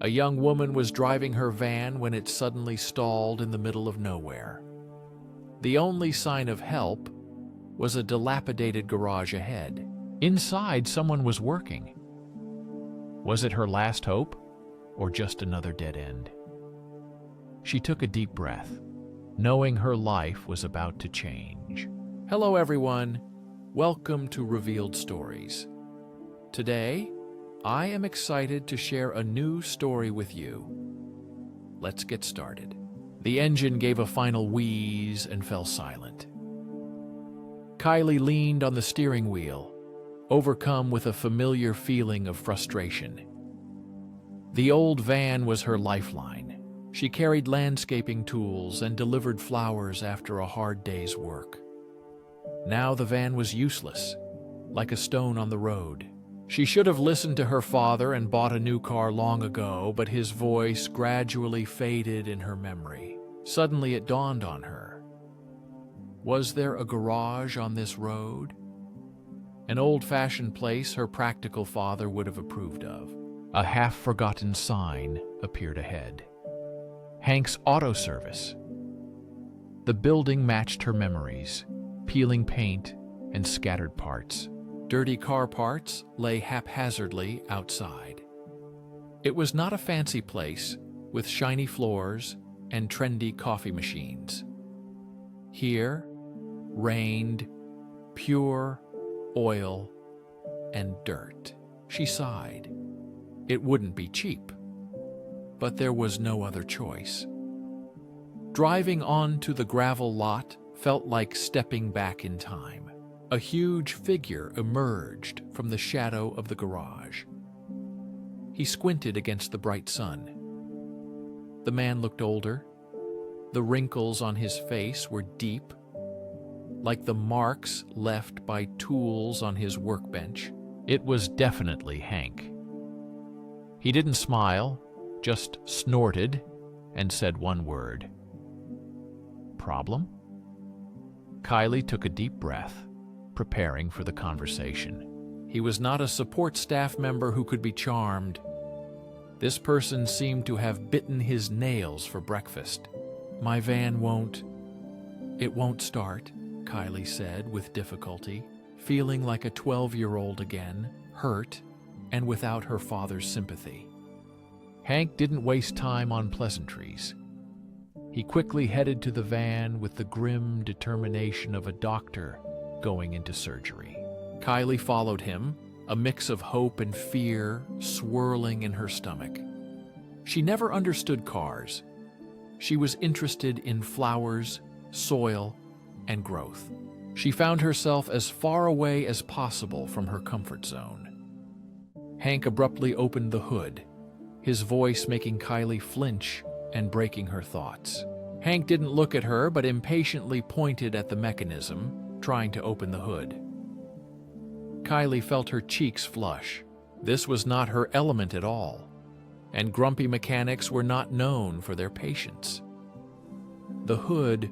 A young woman was driving her van when it suddenly stalled in the middle of nowhere. The only sign of help was a dilapidated garage ahead. Inside, someone was working. Was it her last hope, or just another dead end? She took a deep breath, knowing her life was about to change. Hello, everyone. Welcome to Revealed Stories. Today, I am excited to share a new story with you. Let's get started. The engine gave a final wheeze and fell silent. Kylie leaned on the steering wheel, overcome with a familiar feeling of frustration. The old van was her lifeline. She carried landscaping tools and delivered flowers after a hard day's work. Now the van was useless, like a stone on the road. She should have listened to her father and bought a new car long ago, but his voice gradually faded in her memory. Suddenly it dawned on her. Was there a garage on this road? An old-fashioned place her practical father would have approved of. A half-forgotten sign appeared ahead. Hank's Auto Service. The building matched her memories, peeling paint and scattered parts. Dirty car parts lay haphazardly outside. It was not a fancy place with shiny floors and trendy coffee machines. Here reigned pure oil and dirt. She sighed. It wouldn't be cheap, but there was no other choice. Driving onto the gravel lot felt like stepping back in time. A huge figure emerged from the shadow of the garage. He squinted against the bright sun. The man looked older. The wrinkles on his face were deep, like the marks left by tools on his workbench. It was definitely Hank. He didn't smile, just snorted and said one word. Problem? Kylie took a deep breath, preparing for the conversation. He was not a support staff member who could be charmed. This person seemed to have bitten his nails for breakfast. My van won't start, Kylie said with difficulty, feeling like a 12-year-old again, hurt and without her father's sympathy. Hank didn't waste time on pleasantries. He quickly headed to the van with the grim determination of a doctor going into surgery. Kylie followed him, a mix of hope and fear swirling in her stomach. She never understood cars. She was interested in flowers, soil, and growth. She found herself as far away as possible from her comfort zone. Hank abruptly opened the hood, his voice making Kylie flinch and breaking her thoughts. Hank didn't look at her but impatiently pointed at the mechanism, trying to open the hood. Kylie felt her cheeks flush. This was not her element at all, and grumpy mechanics were not known for their patience. The hood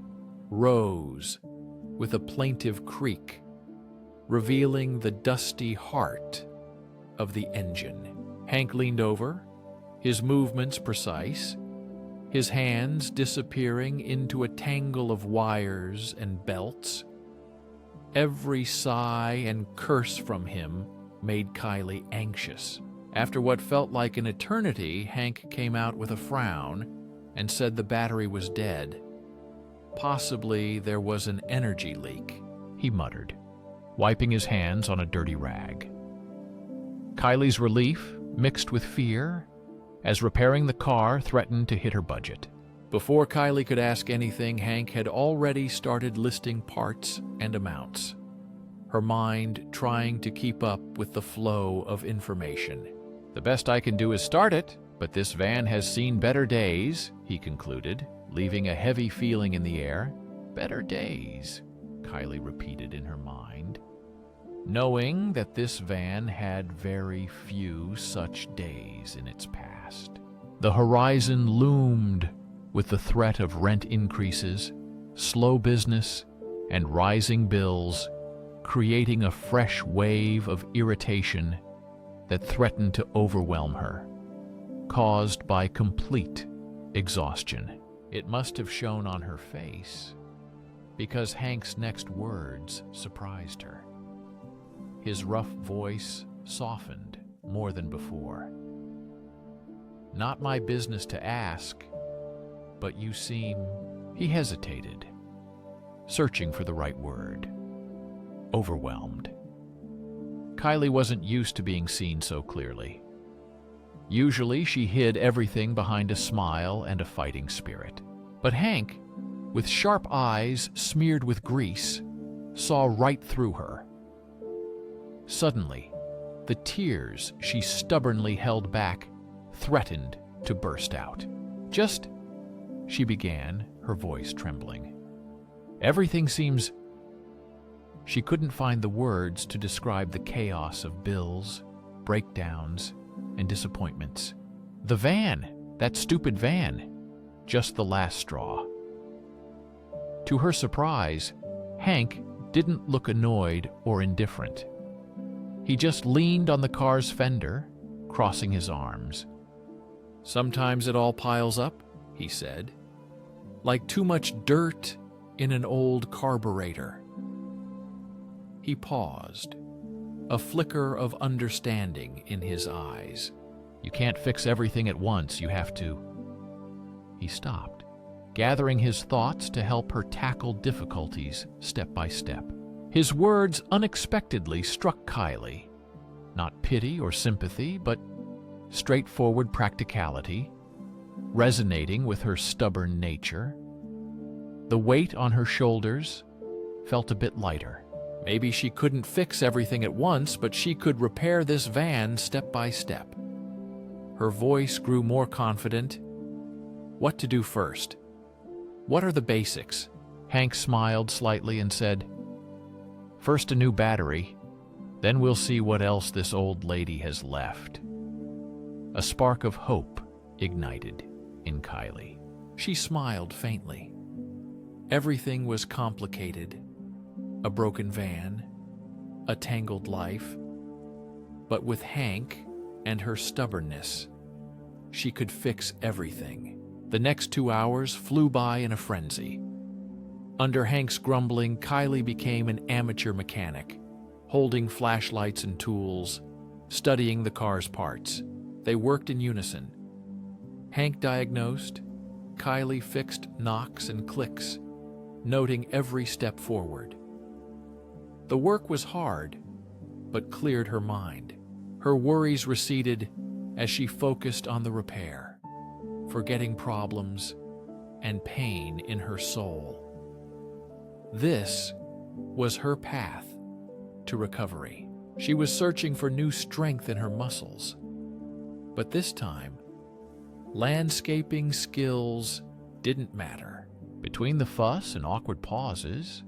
rose with a plaintive creak, revealing the dusty heart of the engine. Hank leaned over, his movements precise, his hands disappearing into a tangle of wires and belts. Every sigh and curse from him made Kylie anxious. After what felt like an eternity, Hank came out with a frown and said the battery was dead. Possibly there was an energy leak, he muttered, wiping his hands on a dirty rag. Kylie's relief mixed with fear as repairing the car threatened to hit her budget. Before Kylie could ask anything, Hank had already started listing parts and amounts, her mind trying to keep up with the flow of information. The best I can do is start it, but this van has seen better days, he concluded, leaving a heavy feeling in the air. Better days, Kylie repeated in her mind, knowing that this van had very few such days in its past. The horizon loomed with the threat of rent increases, slow business, and rising bills, creating a fresh wave of irritation that threatened to overwhelm her. caused by complete exhaustion. It must have shown on her face, because Hank's next words surprised her. His rough voice softened more than before. "Not my business to ask, but you seem..." He hesitated, searching for the right word. Overwhelmed. Kylie wasn't used to being seen so clearly. Usually she hid everything behind a smile and a fighting spirit. But Hank, with sharp eyes smeared with grease, saw right through her. Suddenly, the tears she stubbornly held back threatened to burst out. "Just," she began, her voice trembling. "Everything seems..." She couldn't find the words to describe the chaos of bills, breakdowns, and disappointments. The van, that stupid van, just the last straw. To her surprise, Hank didn't look annoyed or indifferent. He just leaned on the car's fender, crossing his arms. "Sometimes it all piles up," he said, "like too much dirt in an old carburetor." He paused, a flicker of understanding in his eyes. "You can't fix everything at once, you have to..." He stopped, gathering his thoughts to help her tackle difficulties step by step. His words unexpectedly struck Kylie. Not pity or sympathy, but straightforward practicality, resonating with her stubborn nature. The weight on her shoulders felt a bit lighter. Maybe she couldn't fix everything at once, but she could repair this van step by step. Her voice grew more confident. "What to do first? What are the basics?" Hank smiled slightly and said, "First a new battery, then we'll see what else this old lady has left." A spark of hope ignited in Kylie. She smiled faintly. Everything was complicated. A broken van, a tangled life. But with Hank and her stubbornness, she could fix everything. The next 2 hours flew by in a frenzy. Under Hank's grumbling, Kylie became an amateur mechanic, holding flashlights and tools, studying the car's parts. They worked in unison. Hank diagnosed, Kylie fixed knocks and clicks, noting every step forward. The work was hard, but cleared her mind. Her worries receded as she focused on the repair, forgetting problems and pain in her soul. This was her path to recovery. She was searching for new strength in her muscles. But this time, landscaping skills didn't matter. Between the fuss and awkward pauses,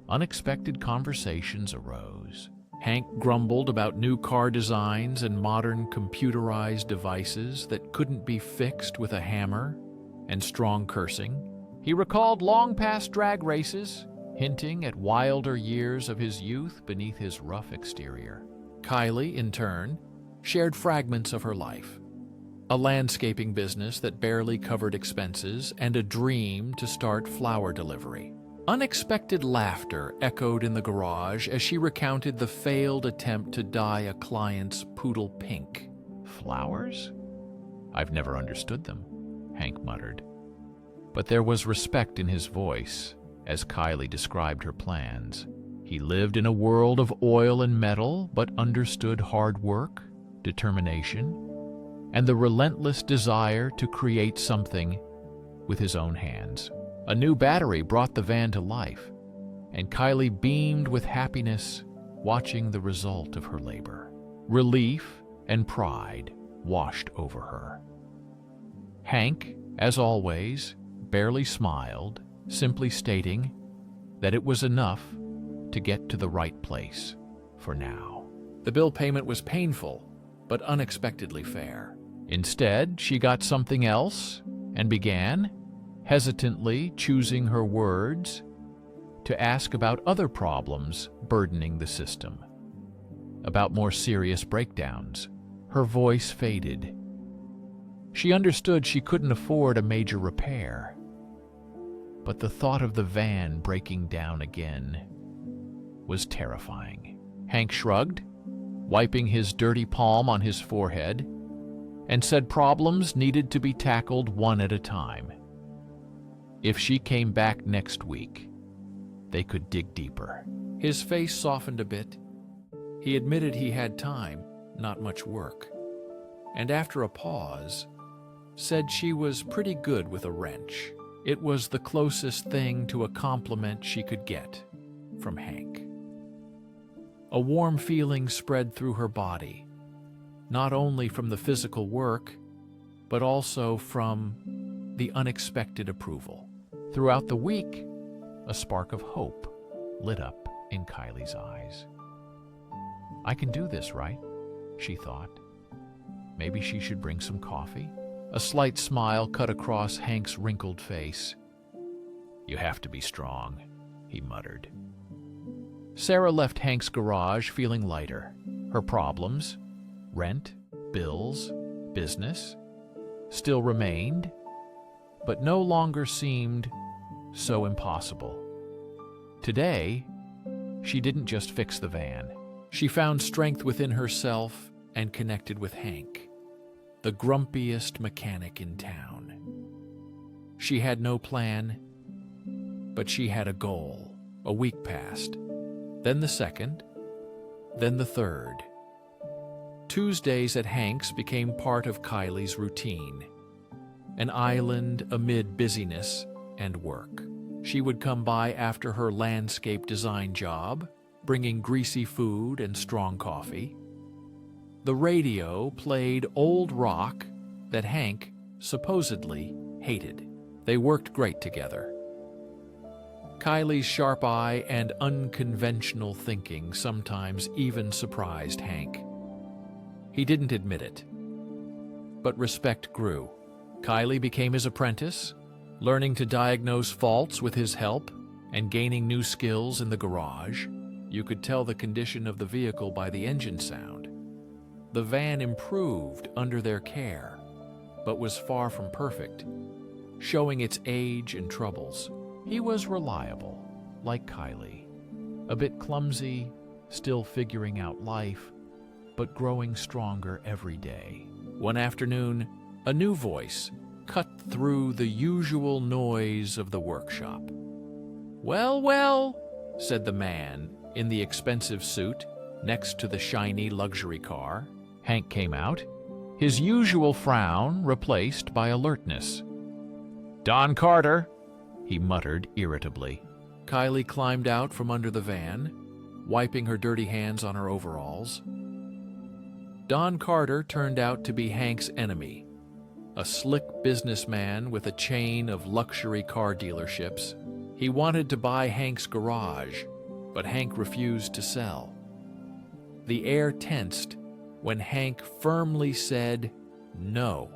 unexpected conversations arose. Hank grumbled about new car designs and modern computerized devices that couldn't be fixed with a hammer, and strong cursing. He recalled long-past drag races, hinting at wilder years of his youth beneath his rough exterior. Kylie, in turn, shared fragments of her life. A landscaping business that barely covered expenses and a dream to start flower delivery. Unexpected laughter echoed in the garage as she recounted the failed attempt to dye a client's poodle pink. "Flowers? I've never understood them," Hank muttered. But there was respect in his voice as Kylie described her plans. He lived in a world of oil and metal, but understood hard work, determination, and the relentless desire to create something with his own hands. A new battery brought the van to life, and Kylie beamed with happiness watching the result of her labor. Relief and pride washed over her. Hank, as always, barely smiled, simply stating that it was enough to get to the right place for now. The bill payment was painful, but unexpectedly fair. Instead, she got something else and began, hesitantly choosing her words, to ask about other problems burdening the system, about more serious breakdowns. Her voice faded. She understood she couldn't afford a major repair. But the thought of the van breaking down again was terrifying. Hank shrugged, wiping his dirty palm on his forehead, and said problems needed to be tackled one at a time. If she came back next week, they could dig deeper. His face softened a bit. He admitted he had time, not much work, and after a pause, said she was pretty good with a wrench. It was the closest thing to a compliment she could get from Hank. A warm feeling spread through her body, not only from the physical work, but also from the unexpected approval. Throughout the week, a spark of hope lit up in Kylie's eyes. I can do this, right? She thought. Maybe she should bring some coffee? A slight smile cut across Hank's wrinkled face. You have to be strong, he muttered. Sarah left Hank's garage feeling lighter. Her problems, rent, bills, business, still remained, but no longer seemed so impossible. Today, she didn't just fix the van. She found strength within herself and connected with Hank, the grumpiest mechanic in town. She had no plan, but she had a goal. A week passed, then the second, then the third. Tuesdays at Hank's became part of Kylie's routine, an island amid busyness and work. She would come by after her landscape design job, bringing greasy food and strong coffee. The radio played old rock that Hank supposedly hated. They worked great together. Kylie's sharp eye and unconventional thinking sometimes even surprised Hank. He didn't admit it, but respect grew. Kylie became his apprentice, learning to diagnose faults with his help and gaining new skills in the garage. You could tell the condition of the vehicle by the engine sound. The van improved under their care, but was far from perfect, showing its age and troubles. He was reliable, like Kylie, a bit clumsy, still figuring out life, but growing stronger every day. One afternoon, a new voice cut through the usual noise of the workshop. "Well, well," said the man in the expensive suit next to the shiny luxury car. Hank came out, his usual frown replaced by alertness. "Don Carter," he muttered irritably. Kylie climbed out from under the van, wiping her dirty hands on her overalls. Don Carter turned out to be Hank's enemy, a slick businessman with a chain of luxury car dealerships. He wanted to buy Hank's garage, but Hank refused to sell. The air tensed when Hank firmly said no.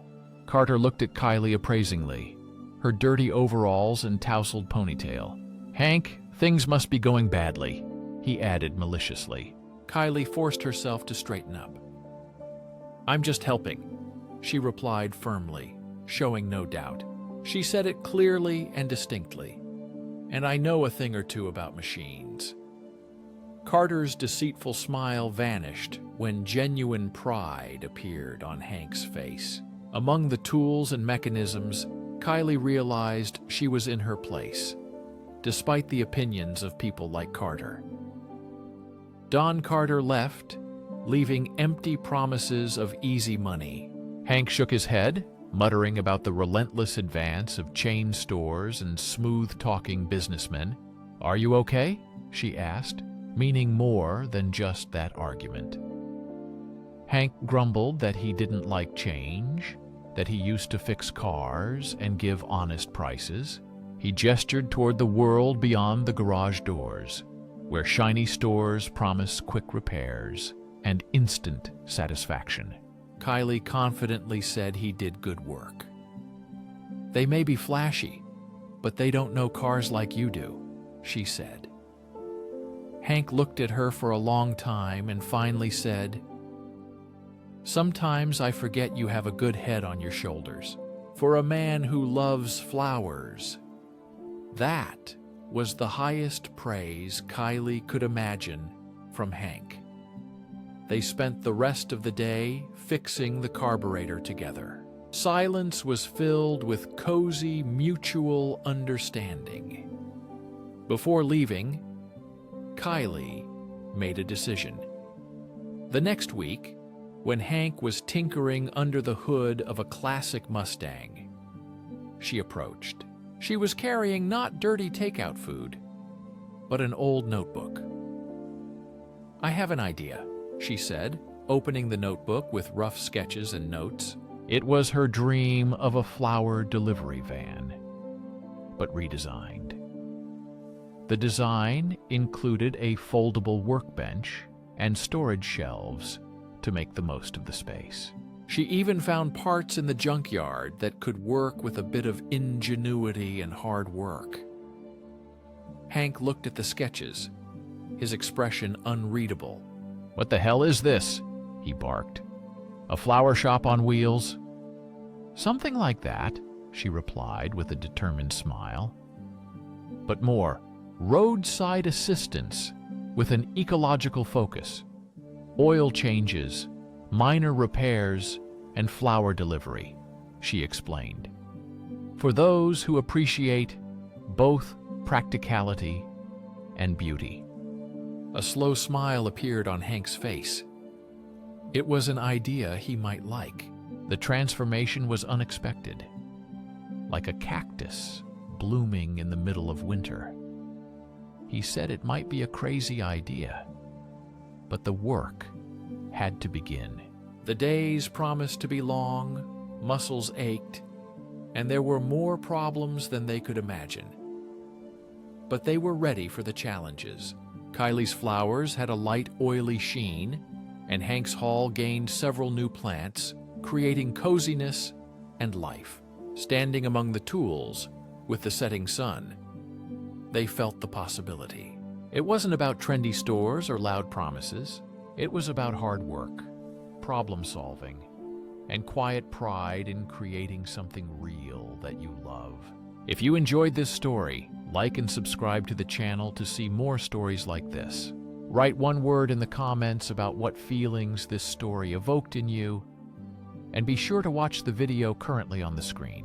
Carter looked at Kylie appraisingly, her dirty overalls and tousled ponytail. "Hank, things must be going badly," he added maliciously. Kylie forced herself to straighten up. "I'm just helping," she replied firmly, showing no doubt. She said it clearly and distinctly. "And I know a thing or two about machines." Carter's deceitful smile vanished when genuine pride appeared on Hank's face. Among the tools and mechanisms, Kylie realized she was in her place, despite the opinions of people like Carter. Don Carter left, leaving empty promises of easy money. Hank shook his head, muttering about the relentless advance of chain stores and smooth-talking businessmen. "Are you okay?" she asked, meaning more than just that argument. Hank grumbled that he didn't like change, that he used to fix cars and give honest prices. He gestured toward the world beyond the garage doors, where shiny stores promise quick repairs and instant satisfaction. Kylie confidently said he did good work. "They may be flashy, but they don't know cars like you do," she said. Hank looked at her for a long time and finally said, Sometimes I forget you have a good head on your shoulders. For a man who loves flowers. That was the highest praise Kylie could imagine from Hank. They spent the rest of the day fixing the carburetor together. Silence was filled with cozy mutual understanding. Before leaving, Kylie made a decision. The next week, when Hank was tinkering under the hood of a classic Mustang, she approached. She was carrying not dirty takeout food, but an old notebook. "I have an idea," she said, opening the notebook with rough sketches and notes. It was her dream of a flower delivery van, but redesigned. The design included a foldable workbench and storage shelves to make the most of the space. She even found parts in the junkyard that could work with a bit of ingenuity and hard work. Hank looked at the sketches, his expression unreadable. "What the hell is this?" he barked. "A flower shop on wheels?" "Something like that," she replied with a determined smile. "But more, roadside assistance with an ecological focus. Oil changes, minor repairs, and flower delivery," she explained. "For those who appreciate both practicality and beauty." A slow smile appeared on Hank's face. It was an idea he might like. The transformation was unexpected, like a cactus blooming in the middle of winter. He said it might be a crazy idea, but the work had to begin. The days promised to be long, muscles ached, and there were more problems than they could imagine. But they were ready for the challenges. Kylie's flowers had a light, oily sheen, and Hank's hall gained several new plants, creating coziness and life. Standing among the tools, with the setting sun, they felt the possibility. It wasn't about trendy stores or loud promises. It was about hard work, problem solving, and quiet pride in creating something real that you love. If you enjoyed this story, like and subscribe to the channel to see more stories like this. Write one word in the comments about what feelings this story evoked in you, and be sure to watch the video currently on the screen.